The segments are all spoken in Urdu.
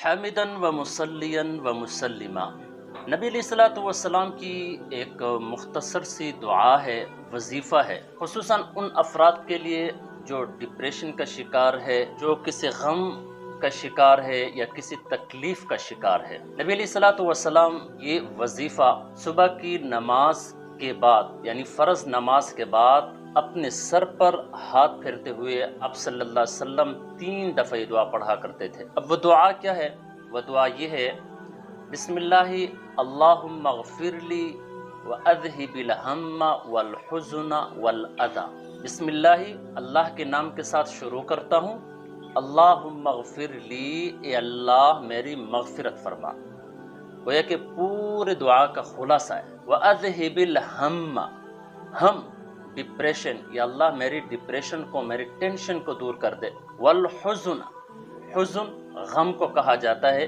حامدن و مسلین و مسلمہ، نبی علیہ الصلوۃ والسلام کی ایک مختصر سی دعا ہے، وظیفہ ہے، خصوصاً ان افراد کے لیے جو ڈپریشن کا شکار ہے، جو کسی غم کا شکار ہے یا کسی تکلیف کا شکار ہے۔ نبی علیہ الصلوۃ والسلام یہ وظیفہ صبح کی نماز کے بعد یعنی فرض نماز کے بعد اپنے سر پر ہاتھ پھیرتے ہوئے آپ صلی اللہ علیہ وسلم 3 دفعہ یہ دعا پڑھا کرتے تھے۔ اب وہ دعا کیا ہے؟ وہ دعا یہ ہے: بسم اللہ اللہم اغفر لی واذہب الہم والحزن والأذى۔ بسم اللہ، اللہ کے نام کے ساتھ شروع کرتا ہوں۔ اللہم اغفر لی، اے اللہ میری مغفرت فرما۔ گویا کہ پورے دعا کا خلاصہ ہے۔ واذہب الہم، ہم ڈپریشن، یا اللہ میری ڈپریشن کو، میری ٹینشن کو دور کر دے۔ والحزن، حزن غم کو کہا جاتا ہے،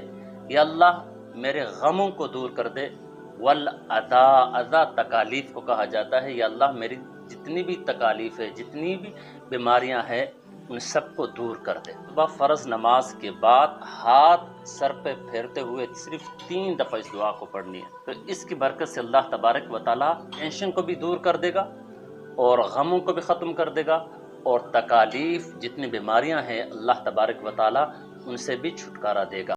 یا اللہ میرے غموں کو دور کر دے۔ والاذى، اذى تکالیف کو کہا جاتا ہے، یا اللہ میری جتنی بھی تکالیف ہے، جتنی بھی بیماریاں ہیں، ان سب کو دور کر دے۔ صبح فرض نماز کے بعد ہاتھ سر پہ پھیرتے ہوئے صرف 3 دفعہ اس دعا کو پڑھنی ہے، تو اس کی برکت سے اللہ تبارک و تعالیٰ ٹینشن کو بھی دور کر دے گا اور غموں کو بھی ختم کر دے گا، اور تکالیف جتنی بیماریاں ہیں اللہ تبارک و تعالیٰ ان سے بھی چھٹکارا دے گا۔